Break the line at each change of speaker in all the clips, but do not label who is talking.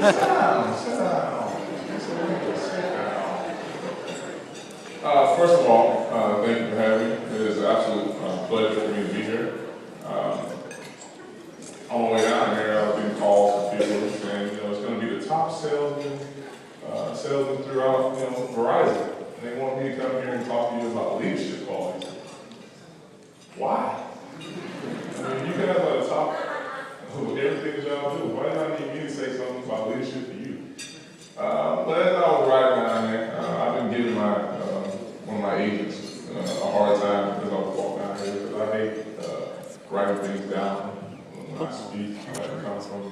Sit down. Sit down. First of all, thank you for having me. It is an absolute pleasure for me to be here. On my way down here, I was getting calls from people saying, it's going to be the top salesman throughout, Verizon. And they want me to come here and talk to you about leadership qualities. Why? I mean, you guys are the top of everything that y'all do. Why do I need me to say something about leadership to you? But as I was riding down there, I've been giving one of my agents a hard time because I was walking down here because I hate writing things down when I speak. I like to come from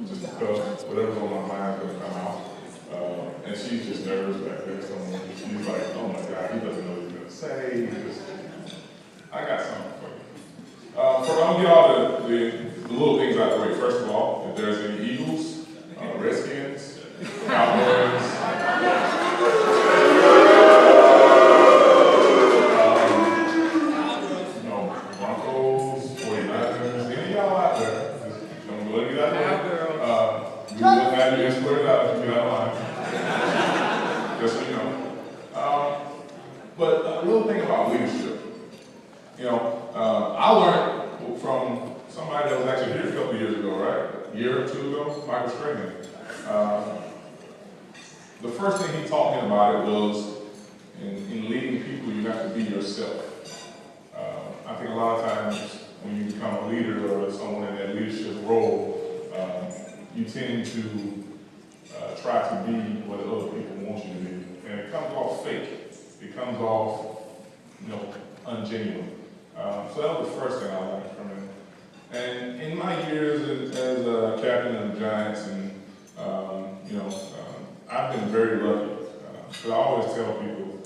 just because whatever's on my mind is going to come out. And she's just nervous back there. She's like, oh my God, he doesn't know what he's going to say. I got something for you. I'm going to get all the little things out of the way. First of all, if there's any Eagles, Redskins, Cowboys, Broncos, 49ers, any of y'all out there, just don't go get out there. We will have you escorted out if you get out of line. Just so you know. But a little thing about leadership. I learned from somebody that was actually here a couple of years ago, right? A year or two ago, Michael Strahan. The first thing he taught me about it was in leading people, you have to be yourself. I think a lot of times when you become a leader or someone in that leadership role, you tend to try to be what other people want you to be. And it comes off fake. It comes off, ungenuine. So that was the first thing I learned from him. And in my years as a captain of the Giants, and I've been very lucky. Because I always tell people,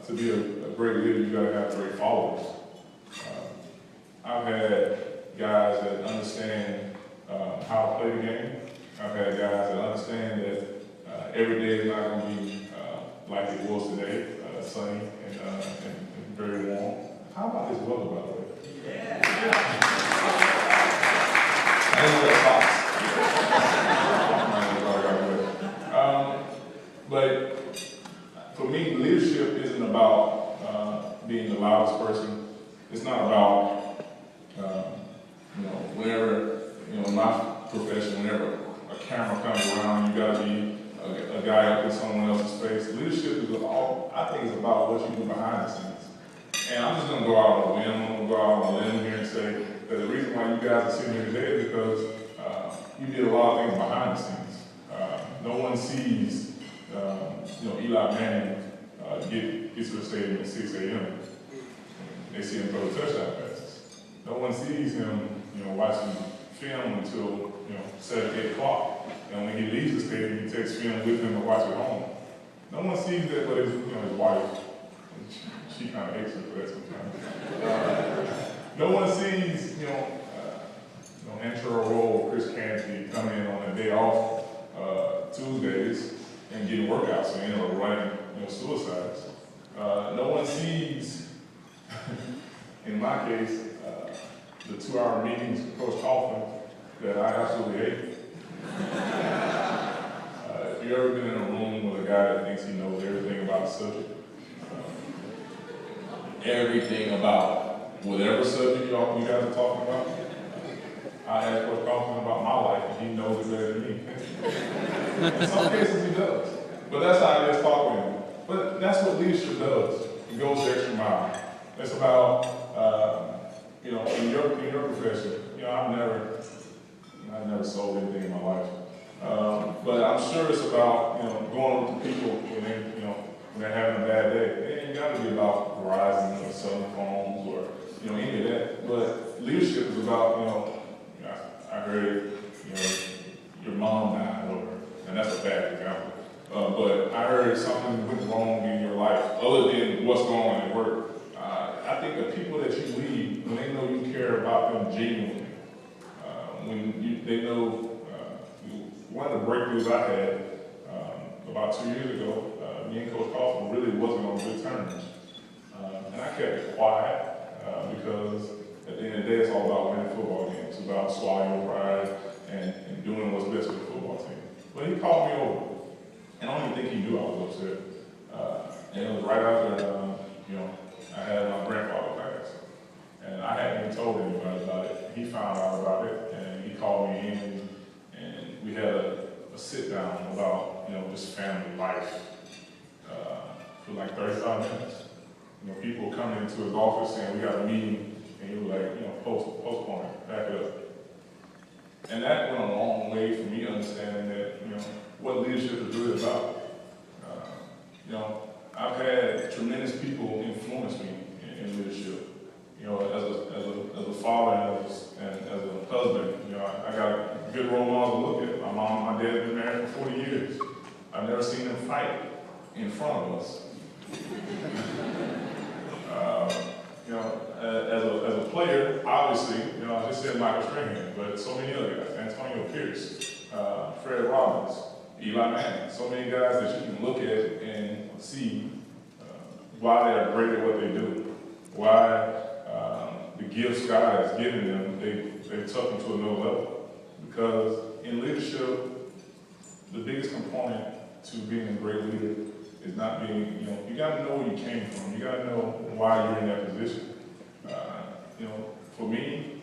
to be a great leader, you got to have great followers. I've had guys that understand how to play the game. I've had guys that understand that every day is not going to be like it was today, sunny and very warm. How about this weather, by the way? Yeah. I didn't wear socks. But for me, leadership isn't about being the loudest person. It's not about, whenever, in my profession, whenever a camera comes around, you got to be a guy up in someone else's face. Leadership is I think it's about what you do behind the scenes. And I'm just going to go out on a whim. I'm going to go out on a limb here and say that the reason why you guys are sitting here today is because you did a lot of things behind the scenes. No one sees, Eli Manning get to the stadium at 6 a.m. They see him throw touchdown passes. No one sees him, watching film until 7, 8 o'clock. And when he leaves the stadium, he takes film with him to watch at home. No one sees that, but his wife. She kind of hates her for that sometimes. No one sees, enter a role Chris Canty come in on a day off Tuesdays and getting workouts or running, suicides. No one sees, in my case, the 2-hour meetings with Coach Kaufman that I absolutely hate. If you've ever been in a room with a guy that thinks he knows everything about the subject, everything about whatever subject you guys are talking about, I ask Coach Kaufman about my life, and he knows it better than me. In some cases, he does. But that's how I just talk with him. But that's what leadership does. It goes the extra mile. It's about, in your profession, I've never sold anything in my life. But I'm sure it's about, going with the people when they're having a bad day. It ain't got to be about Verizon or selling phones or, any of that. But leadership is about, I heard, your mom died, and that's a bad example. But I heard something went wrong in your life, other than what's going on at work. I think the people that you lead, when they know you care about them genuinely, they know, one of the breakthroughs I had about 2 years ago, me and Coach Kaufman really wasn't on good terms. And I kept it quiet because at the end of the day, it's all about winning football games. It's about swallowing your pride and doing what's best for the football team. right after, I had my grandfather pass. And I hadn't even told anybody about it. He found out about it, and he called me in, and we had a sit down about, just family life for like 35 minutes. People coming into his office saying, we got a meeting, and he was like, postpone it, back it up. And that went a long way for me understanding that, what leadership is really about. I've had tremendous people influence me in leadership. As a father and as a husband, I got a good role model to look at. My mom and my dad have been married for 40 years. I've never seen them fight in front of us. As a player, obviously, I just said Michael Strahan, but so many other guys, Antonio Pierce, Fred Robbins, Eli Manning, so many guys that you can look at and see why they are great at what they do, why the gifts God has given them, they took them to another level. Because in leadership, the biggest component to being a great leader is not being, you got to know where you came from. You got to know why you're in that position. For me,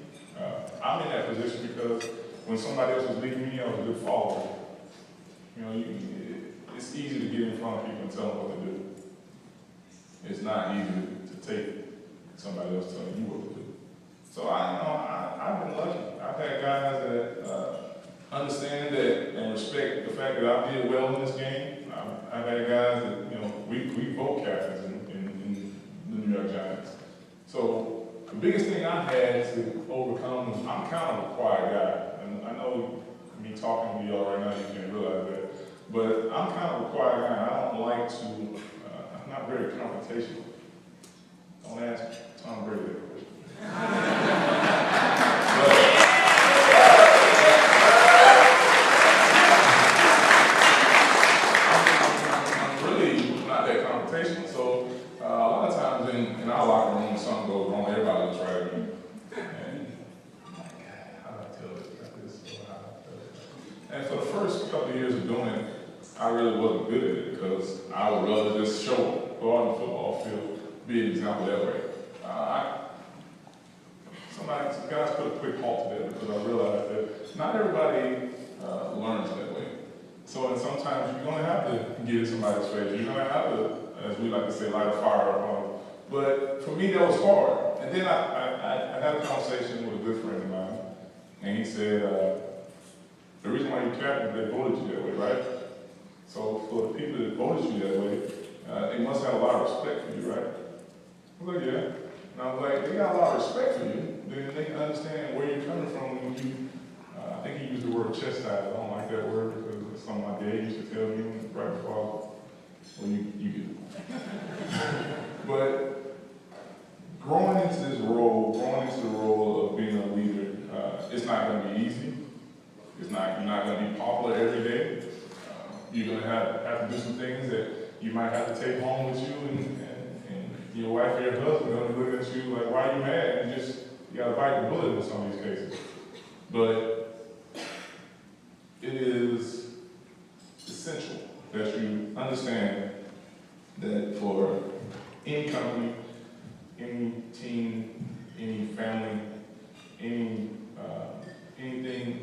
I'm in that position because when somebody else was leading me, I was a good follower. It's easy to get in front of people and tell them what to do. It's not easy to take somebody else telling you what to do. So I've been lucky. I've had guys that understand that and respect the fact that I did well in this game. I've had guys that, we vote captains in the New York Giants. So the biggest thing I had to overcome was I'm kind of a quiet guy. And I know me talking to y'all right now, you can't realize that. But I'm kind of a quiet guy. I don't like to, I'm not very confrontational. Don't ask Tom Brady that question. I'm really not that confrontational. So a lot of times in our locker room, when something goes wrong, everybody looks right at me. And I'm like, how do I tell this? And for the first couple of years of doing it, I really wasn't good at it because I would rather just show up, go out on the football field, be an example that way. Some guys put a quick halt to that because I realized that not everybody learns that way. So and sometimes you're going to have to get in somebody's face. You're going to have to, as we like to say, light a fire up on them. But for me, that was hard. And then I had a conversation with a good friend of mine, and he said, the reason why you captain, they voted you that way, right? So for the people that voted you that way, they must have a lot of respect for you, right? I was like, yeah. And I was like, they got a lot of respect for you. Then they can understand where you're coming from when you, I think he used the word chastise. I don't like that word because it's something my dad used to tell me right before, well, you get it. But growing into the role of being a leader, it's not going to be easy. You're not going to be popular every day. You're going to have to do some things that you might have to take home with you, and your wife or your husband are going to look at you like, why are you mad? And you got to bite the bullet in some of these cases. But it is essential that you understand that for any company, any team, any family, anything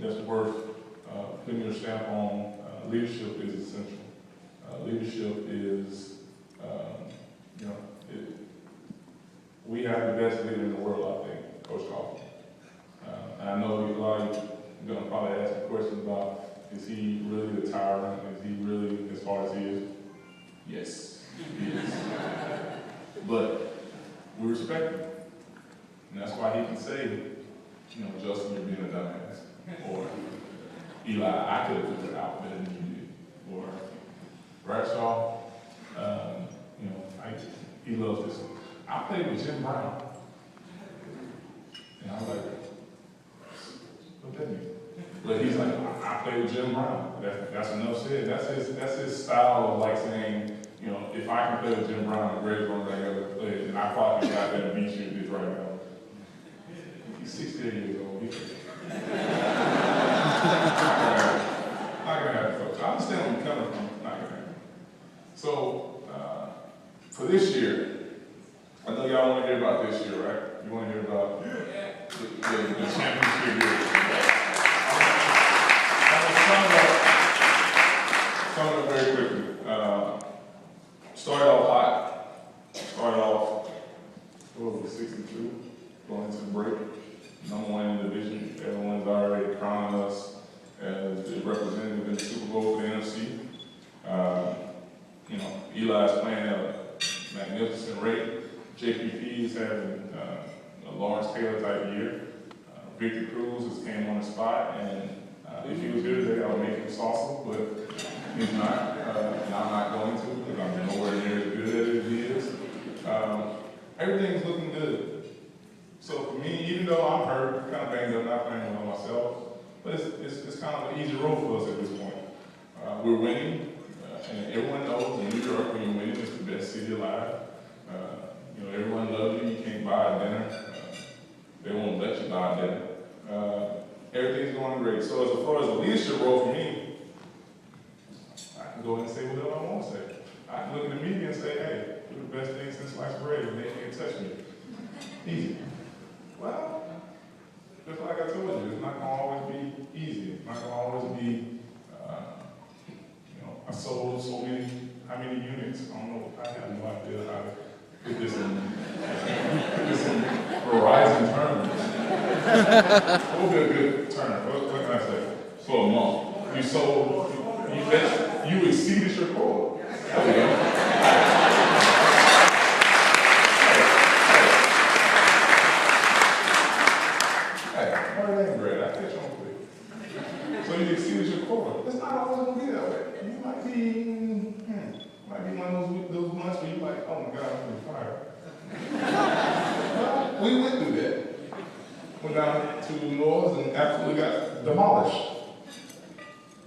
that's worth putting your stamp on, leadership is essential. Leadership is, we have the best leader in the world, I think, Coach Coughlin. And I know a lot of you are going to probably ask a question about, is he really the tyrant? Is he really as hard as he is? Yes, he is. But we respect him. And that's why he can say, Justin, you're being a dumbass. Or, Eli, I could have figured it out better than you did. Or, Bradshaw, he loves this. I played with Jim Brown. And I was like, what that mean? But he's like, I played with Jim Brown. That's enough said. That's his style of like saying, if I can play with Jim Brown, the greatest one that I ever played, then I probably got that and beat you at this right now. He's 68 years old. Not gonna happen, folks. I understand where you're coming from. Not gonna happen. So, for for this year, I know y'all want to hear about this year, right? You want to hear about the championship year. I'm going to sum it up very quickly. Started off hot. Started off, what was it, 62, going into the break. Number one in the division. Everyone's already crowning us as the representative in the Super Bowl for the NFC. Eli's playing at a magnificent rate. JPP is having a Lawrence Taylor type year. Victor Cruz has came on the spot, and if he was here today, I would make him salsa, but he's not. And I'm not going to, because I'm nowhere near as good at it as he is. Everything's looking good. So for me, even though I'm hurt, kind of banged up, not playing well myself, but it's kind of an easy road for us at this point. We're winning, and everyone knows in New York, when you're winning, it's the best city alive. Everyone loves you. You can't buy a dinner. They won't let you buy a dinner. Everything's going great. So as far as the leadership role for me, I can go ahead and say whatever I want to say. I can look at the media and say, hey, you're the best thing since sliced bread, and they can't touch me. Easy. Well, just like I told you, it's not going to always be easy. It's not going to always be, I sold so many, how many units? I don't know. I have no idea how to put this in Verizon terms. What would be a good term? What can I say? For a month. You sold, you exceeded your quota. There we go. So you exceeded your quota. It's not always going to be that way. You might be one of those months where you're like, oh my God, I'm going to be fired. Well, we went through that. Went down to New Orleans and absolutely got demolished.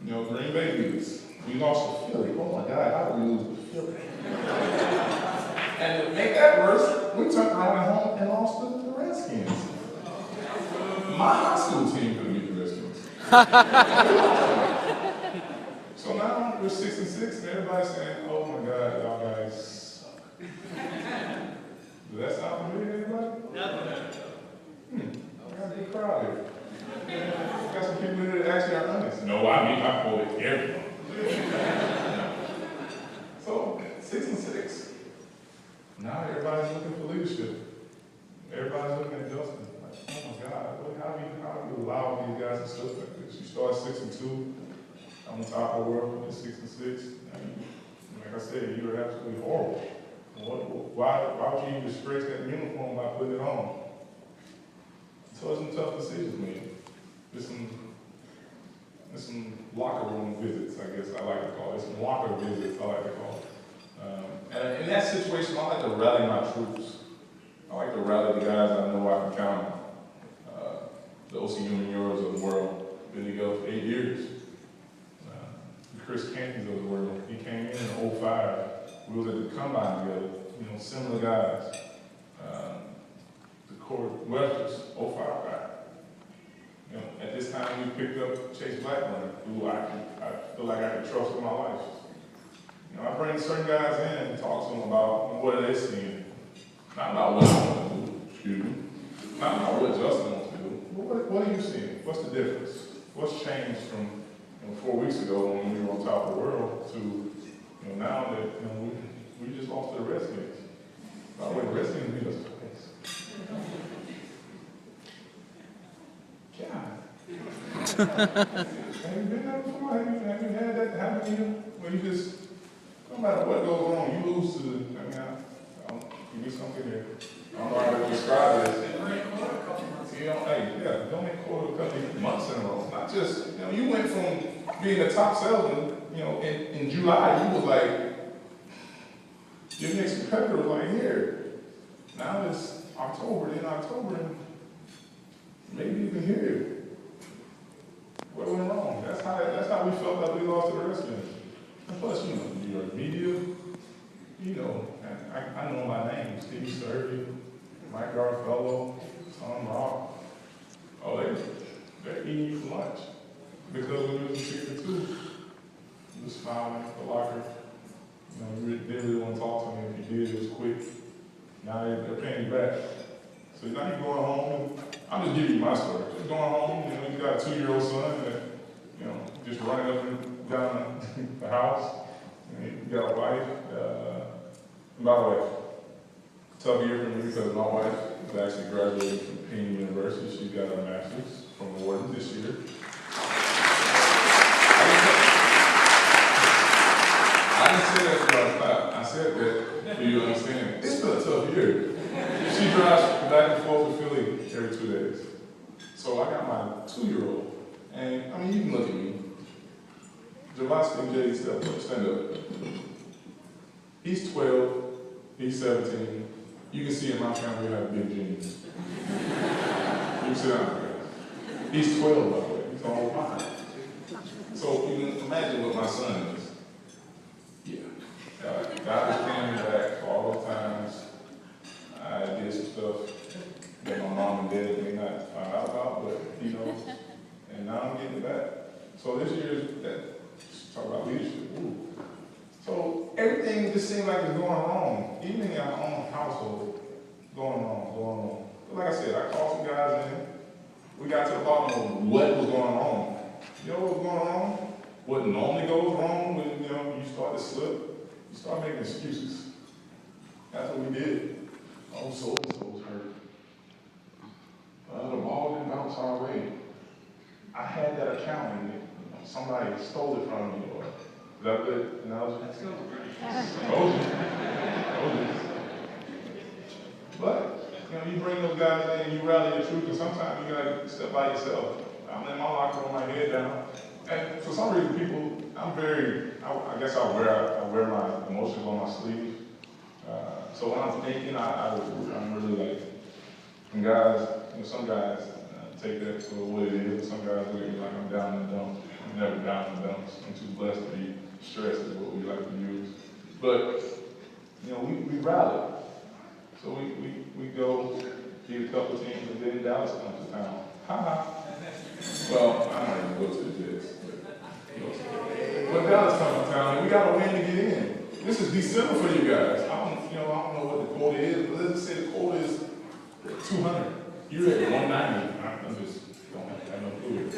Green Bay beats. We lost to Philly. Oh my God, how did we lose to Philly? And to make that worse, we turned around at home and lost to the Redskins. My high school team couldn't beat the Redskins. So now we're 6-6, and everybody's saying, oh my God, y'all guys suck. Does that sound familiar to anybody? I got a big crowd here. I got some people here that actually are honest. No, I quoted everyone. So, 6-6. Now everybody's looking for leadership. Everybody's looking at Justin. Oh my God, how do you allow these guys to slip like this? You start 6-2, on top of the world at 6-6. Like I said, you were absolutely horrible. Why would you even disgrace that uniform by putting it on? So there's some tough decisions made. There's some locker room visits, I guess I like to call it. Some locker visits, I like to call it. And in that situation, I like to rally my troops. I like to rally the guys I know I can count on. The OCU Muros of the world, been together for 8 years. The Chris Cantons of the world, he came in 2005. We was at the combine together, similar guys. The Corey Webster's, 2005 guy. At this time we picked up Chase Blackburn, who I feel like I can trust with my life. I bring certain guys in and talk to them about what are they seeing. Not about what I want to do, excuse me. Not about what Justin wants to do. What are you seeing? What's the difference? What's changed from 4 weeks ago when we were on top of the world to now that we just lost to the Redskins? By the way, the Redskins beat us twice. God. Have you been there before? Have you had that happen to you? Where you just, no matter what goes wrong, you lose to give me something here. I don't know how to describe this. Don't make quarter a couple of months in a row. Not just, you went from being a top salesman, in July, you was like, your next competitor was like, here. Now it's October, and maybe even here. What went wrong? That's how we felt that we lost to the Redskins. And plus, New York media, I know my name, Steve Sturdy, Mike Garfello, Tom Rock. Oh, they're eating you for lunch. Because we were 6-2. You were smiling at the locker. You didn't really want to talk to me. If you did, it was quick. Now they're paying you back. So now you're going home. I'm just giving you my story. Just going home, you got a 2-year-old son that, just running up and down the house. You got a wife. And by the way, tough year for me because my wife is actually graduating from Penn University. She got her master's from Wharton this year. I didn't say that for our clap. I said that for you to understand. It's been a tough year. She drives back and forth to Philly every 2 days. So I got my 2-year-old. And, you can look at me. Javasky J, stand up. He's 12, he's 17. You can see in my family we have big genes. You can sit down there. He's 12, by the way. He's all mine. So you can imagine what my son is. Yeah. God has paying me back for all the times I did some stuff that my mom and dad may not find out about, but he knows. And now I'm getting it back. So this year, talk about leadership. Ooh. So everything just seems like it's going wrong. Even in our own household, going wrong. But like I said, I called some guys in. We got to the bottom of what was going wrong. You know what was going wrong? What normally goes wrong when you start to slip? You start making excuses. That's what we did. Oh, so-and-so's hurt. The ball didn't bounce our way. I had that account and somebody stole it from me, or is that good analogy? Let's go. Told you. But you bring those guys in and you rally the troops, and sometimes you gotta step by yourself. I'm in my locker room, my head down. And for some reason, people, I guess I wear my emotions on my sleeve. So when I'm thinking, I'm really like, and guys, some guys take that for what it is. Some guys look at me like I'm down in the dumps. I'm never down in the dumps. I'm too blessed to be stressed is what we like to use. But, we rally. So we go beat a couple teams, and then Dallas comes to town. Well, I'm not even go to the Jets. But Dallas comes to town, and we got to win to get in. This is December for you guys. I don't know what the quota is, but let's just say the quota is 200. You're at 190. I just don't have no clue.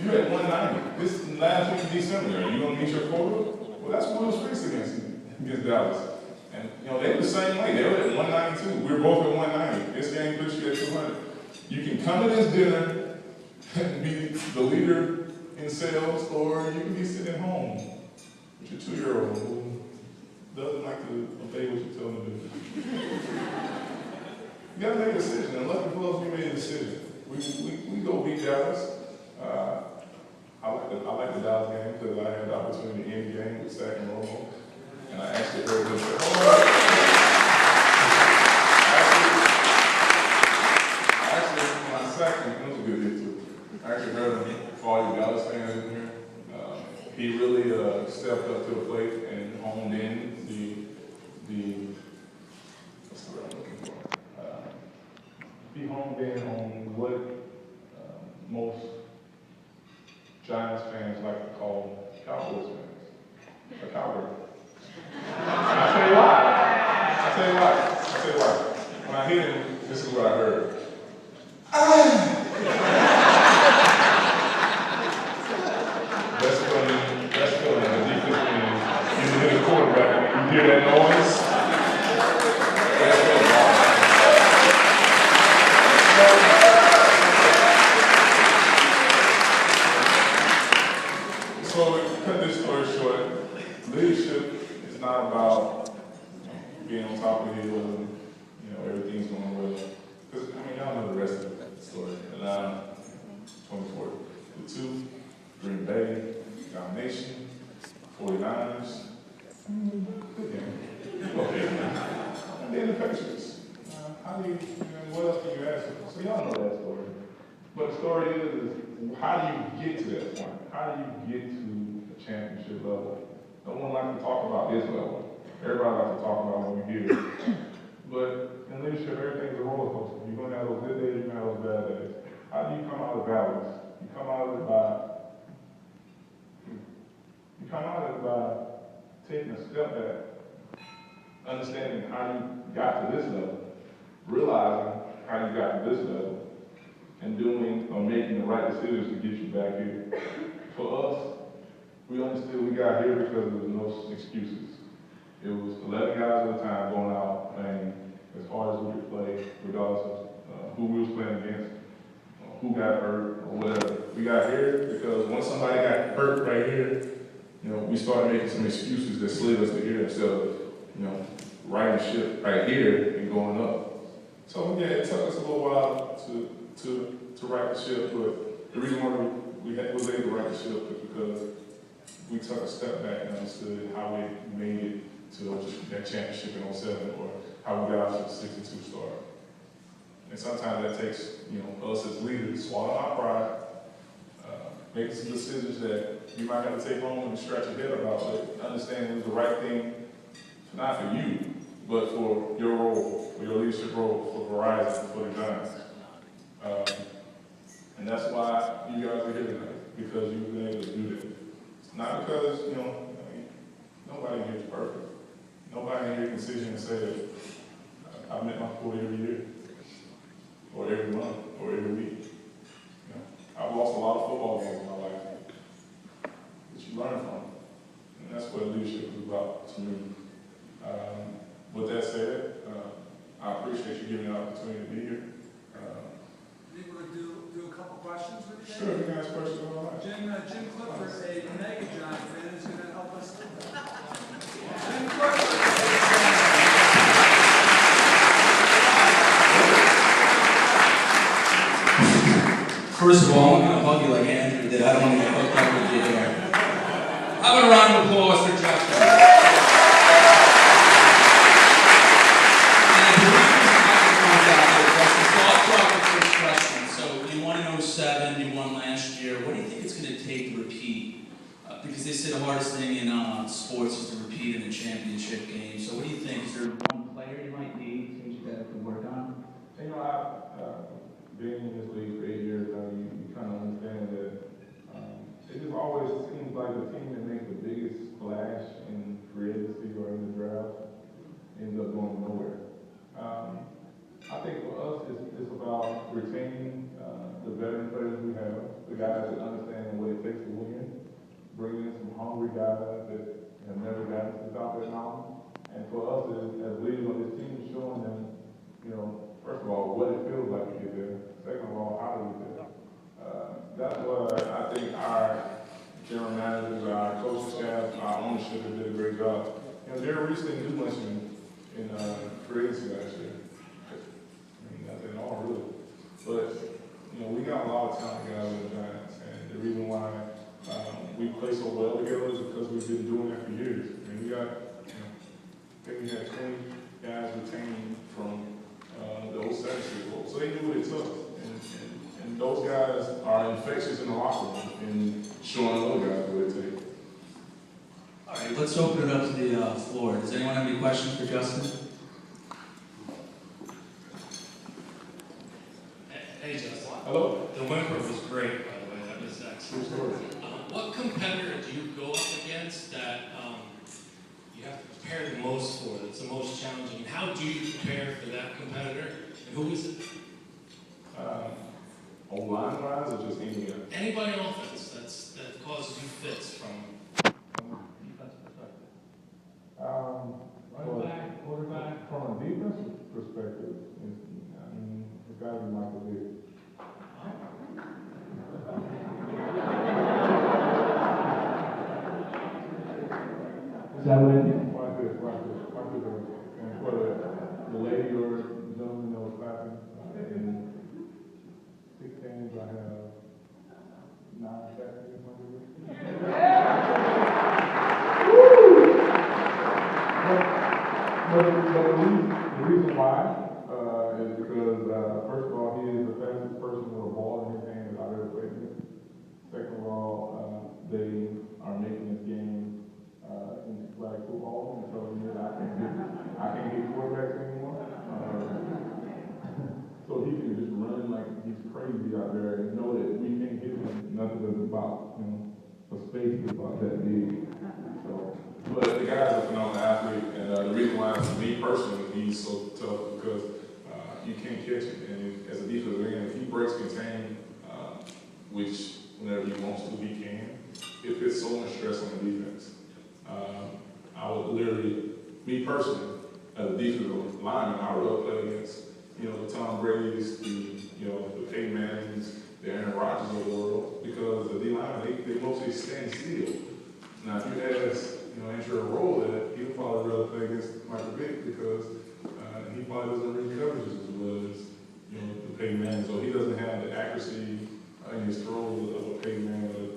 You're at 190. This last week of December. Are you going to meet your quota? Well, that's what we'll face against Dallas. And they were the same way. They were at 192. We were both at 190. This game puts you at 200. You can come to this dinner and be the leader in sales, or you can be sitting home with your 2-year-old who doesn't like to obey what you tell him to do. You gotta make a decision, and lucky for us, we made a decision. We go beat Dallas. I like the Dallas game because I had the opportunity to end the game with Sack and Romo. And I actually heard them say, Actually, when I sacked him, it was a good hit too. I actually heard him, for all you Dallas fans in here, he really stepped up to the plate and honed in what's the word I'm looking for? He honed in on what most Giants fans like to call Cowboys fans. A cowboy. I'll tell you why. When I hit him, this is what I heard. That's feeling. The defense means you hit a quarterback. You hear that noise? That's feeling. So to cut this story short, leadership is not about being on top of the hill and everything's going well. Because y'all know the rest of the story. Atlanta, 24, the 2, Green Bay, Domination, 49ers. Good game. Okay. And then the Patriots. What else can you ask for? So y'all know that story. But the story is how do you get to that point? How do you get to the championship level? No one likes to talk about this level. Everybody likes to talk about when you hear it. But in leadership, everything's a roller coaster. You're going to have those good days, you're going to have those bad days. How do you come out of the valleys? You come out of it by taking a step back understanding how you got to this level, realizing how you got to this level, and doing or making the right decisions to get you back here. For us, we understood we got here because there was no excuses. It was 11 guys at a time going out playing as hard as we could play, regardless of who we was playing against, who got hurt, or whatever. We got here because once somebody got hurt right here, we started making some excuses that slid us to here instead of, riding the ship right here and going up. So yeah, it took us a little while to right the ship, but the reason why we was able to right the ship is because we took a step back and understood how we made it to that championship in 07, or how we got out to the 62 start. And sometimes that takes, us as leaders swallowing our pride, making some decisions that you might have to take home and scratch your head about, but understanding it was the right thing, not for you, but for your role, for your leadership role, for Verizon, for the Giants. And that's why you guys are here tonight, because you've been able to do that. Not because, nobody here is perfect. Nobody here can sit here and say that I've met my 40 every year, or every month, or every week. I've lost a lot of football games in my life that you learn from. And that's what leadership is about to me. With that said, I appreciate you giving me the opportunity to be here.
You want to do a couple questions with you?
Sure, you can ask questions all right.
Jim Clifford, a mega Giant fan, is going to help us. Jim Clifford.
First of all, I'm going to hug you like Andrew did. I don't want to get hooked up with you here. How about a round of applause for Justin? So you won in 07, you won last year. What do you think it's going to take to repeat? Because they say the hardest thing in sports is to repeat in a championship game. So what do you think? Is there one player you might need, things you guys have to work on?
I've been in this league for 8 years now. You kind of understand that it just always seems like the team that makes the biggest splash in free agency or in the draft ends up going nowhere. I think for us, it's about retaining the veteran players we have, the guys that understand what it takes to win, bringing in some hungry guys that have never gotten to the top of that mountain. And for us as leaders on this team, showing them, first of all, what it feels like to get there. Second of all, how to get there. That's what I think our general managers, our coaching staff, our ownership have did a great job. Jerry Reese didn't do much in free agency last year. Nothing at all, really. But, we got a lot of talent guys in the Giants, and the reason why we play so well together is because we've been doing that for years. We got, I think we had 20 guys retained from the 07 Super Bowl. So they knew what it took. And those guys are infectious in the locker room and showing other guys what it takes.
All right, let's open it up to the floor. Does anyone have any questions for Justin?
Hey, Justin.
Hello.
The whimper was great, by the way. That was excellent.
True story.
What competitor do you go up against that you have to prepare the most for, that's the most challenging? How do you prepare for that competitor? And who is it?
O-line wise or just any?
Anybody on offense that causes you fits from defensive perspective?
Quarterback. From a defensive perspective, it's got to be Michael Vick.
Is that what it is?
Quite good. And for the lady or gentleman that was clapping, in 6 games I have 9 sacks against Michael Vick. But the reason why is because, first of all, he is the fastest person with a ball in his hand that I've ever played against. Second of all, they are making this game into flag football and telling me that I can't hit quarterbacks anymore. So he can just run like he's crazy out there and know that we can't hit him. Nothing is about, a space is about that big. So, but the guy's a phenomenal athlete, and the reason why, for me personally, he's so tough because you can't catch him. And as a defensive end, if he breaks contain, which whenever he wants to, he can, it puts so much stress on the defense. I would literally, me personally, as a defensive lineman, I would rather play against, the Tom Brady's, the Peyton Manning's, the Aaron Rodgers of the world, because the D-linemen, they mostly stand still. Now, if you ask, Andrew Roll that, he'll probably rather play against Michael Vick because he probably doesn't read coverages as well as, the Peyton Manning. So he doesn't have the accuracy in his throws of a Peyton Manning or,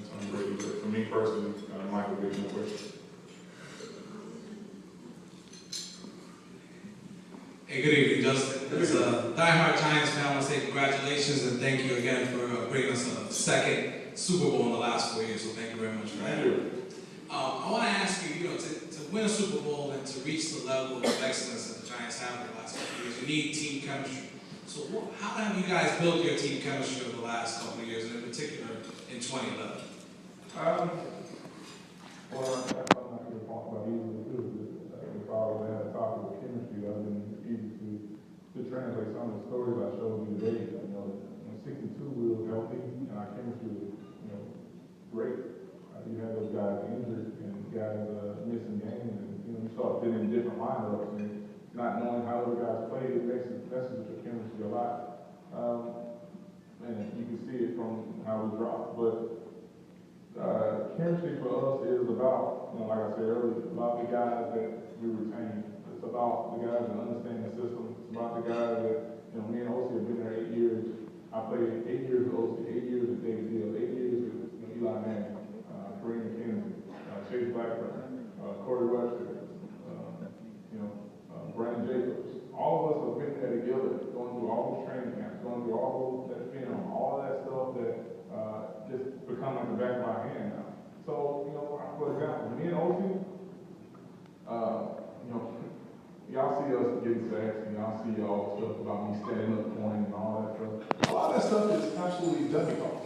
Tom Brady. But for me personally, Michael Vick, no question.
Hey, good evening, Justin. As a diehard Giants fan, I want to say congratulations and thank you again for bringing us a second Super Bowl in the last 4 years. So thank you very much for that.
Thank you.
I want to ask you, to win a Super Bowl and to reach the level of excellence that the Giants have in the last couple of years, you need team chemistry. So how have you guys built your team chemistry over the last couple of years, and in particular in 2011?
Well, that's something I could talk about easily too. If I would have talked about chemistry, that would have been easy to translate some of the stories I showed you today. In 62 we were healthy and our chemistry was, great. You had those guys injured and guys missing games, and you start getting in different lineups and not knowing how other guys play, it messes with your chemistry a lot. And you can see it from how we drop. But chemistry for us is about, like I said earlier, about the guys that we retain. It's about the guys that understand the system. It's about the guys that, me and Osi have been there 8 years. I played 8 years with Osi, 8 years with David Deal, 8 years with Eli Manning, Kareem McKenzie, Chase Blackburn, Corey Webster, Brandon Jacobs. All of us have been there together, going through all those training camps, going through all that film, all that stuff that just become like the back of our hand now. So, for example, me and Osi, y'all see us getting sacks, and y'all see all the stuff about me standing up pointing and all that stuff. A lot of that stuff is absolutely dummy talk.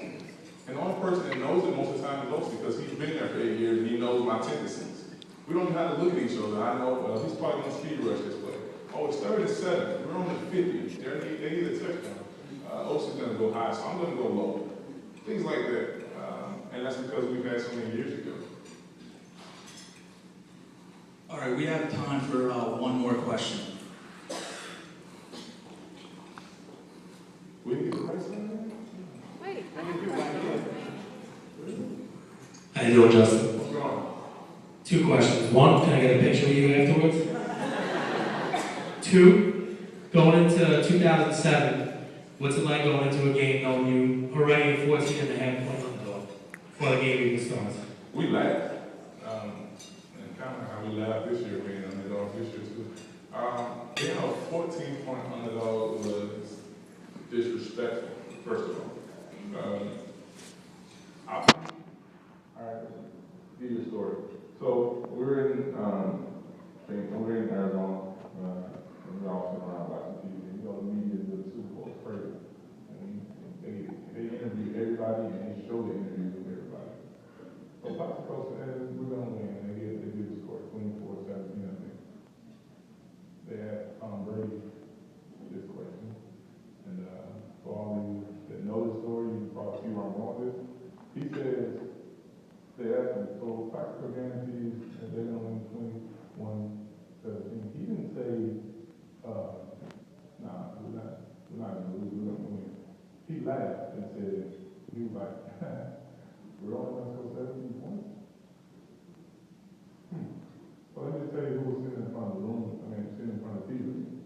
And the only person that knows it most of the time is Osi, because he's been there for 8 years and he knows my tendencies. We don't have to look at each other. I know, he's probably going to speed rush this play. Oh, it's 3rd and 7. We're on the 50. They need a touchdown. Osi's going to go high, so I'm going to go low. Things like that. And that's because we've had so many years ago.
All right, we have time for one more question.
We need to get the price on that?
Wait,
How you doing, Justin?
What's going on?
2 questions. 1, can I get a picture of you afterwards? 2, going into 2007, what's it like going into a game knowing you already 14.5 point underdog before the game even starts?
We laughed. And kind of how we laughed this year, being underdog this year too. Being a 14-point underdog was disrespectful, first of all. All right, give you a story. So we're in Arizona, and we're all sitting around watching TV. The media did the Super Bowl, it's crazy. And they interview everybody and they show the interviews with everybody. So Fox said, we're gonna win, and they did the score, 24-17, I think. They asked Tom Brady this question, and for all of you that know the story, you can probably see where I'm going with this. He says, they asked him, so practical guarantees that they're going to win 21-17. He didn't say, nah, we're not going to lose, we're going to win. He laughed and said, he was like, we're only going to score 17 points? So let me tell you who was sitting in front of the room, sitting in front of the TV.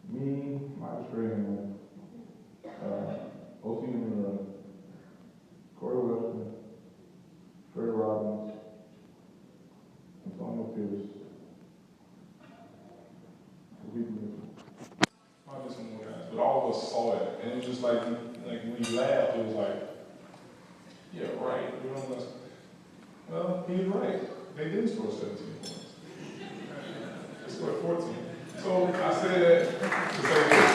Me, my Australian, O.C. Miller, Corey Webster, Trey Robbins, Antonio Pierce, probably some more guys, but all of us saw it, and it was just like when you laughed, it was like, yeah, right. Well, he's right. They didn't score 17 points. They scored 14. So I say that to say this.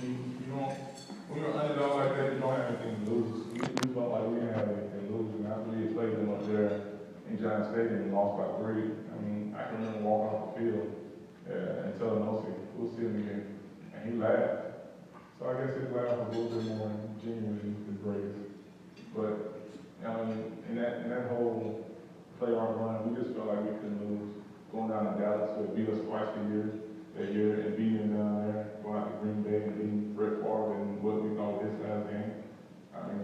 You don't, when you're an underdog like that, you don't have anything to lose. We felt like we great. I mean, I can remember walking off the field and telling Nosey, we'll see him again. And he laughed. So I guess his laugh was a little bit more genuine than Brady's. But in that whole playoff run, we just felt like we couldn't lose. Going down to Dallas, so it beat us twice a year, that year, and beating them down there, going out to Green Bay and beating Brett Favre and what we thought was his last game. I mean,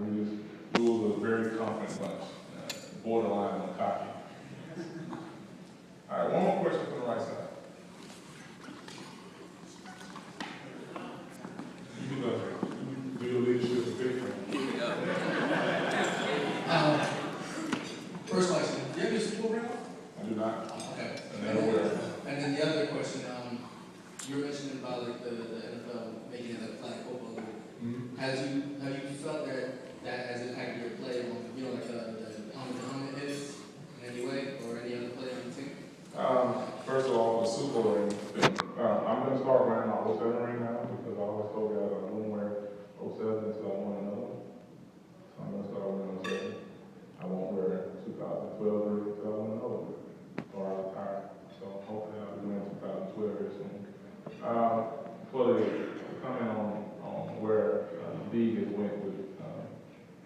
we were a very confident bunch, borderline on cocky. All right, one more question from the right side. You do your leadership picture.
First question, do you have your Super Bowl ring on?
I do not.
Okay.
And then the other question, you were mentioning about like the NFL making it a flag football league.
Mm-hmm.
Have you felt that has impacted your play on, you know, like the helmet is in any way, or any other player on the team?
First of all, the Super Bowl ring thing. I'm going to start wearing my 07 ring now because I always told guys I wouldn't wear 07 until I won another one. So I'm going to start wearing 07. I won't wear 2012 ring until I win another one, or I retire. So hopefully I'll be winning 2012 very soon. For the comment on where the league has went with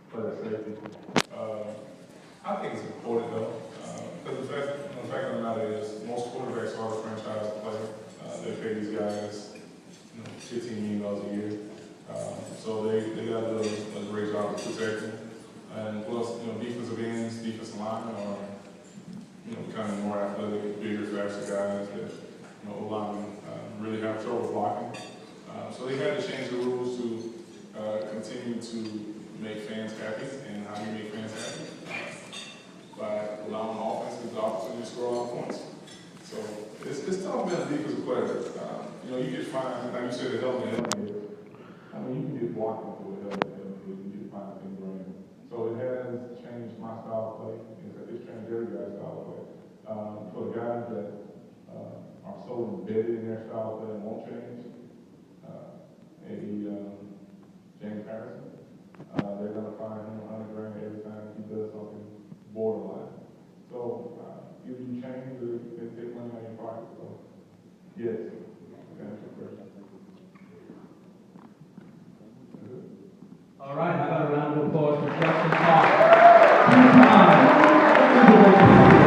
player safety, I think it's important though, because the fact of the matter is most quarterbacks are a franchise player. They pay these guys, $15 million a year, so they got to do a great job of protecting. And plus, defensive ends, defensive linemen are, becoming more athletic, bigger, faster guys that, O-linemen really have trouble blocking. So they had to change the rules to continue to make fans happy. And how do you make fans happy? By allowing offenses the opportunity to score a lot of points. So it's tough being a defensive player. You get fined, like you said, the helmet is. I mean, you can get blocked into a helmet, you can get fined in brain. So it has changed my style of play. It's changed every guy's style of play. For the guys that are so embedded in their style of play and won't change, maybe James Harrison, they're going to find him $100,000 every time he does something borderline. So either you change or they take money out of your pocket. So yes, that's your question.
All right, how about a round of applause for Justin Park? 2-time Super Bowl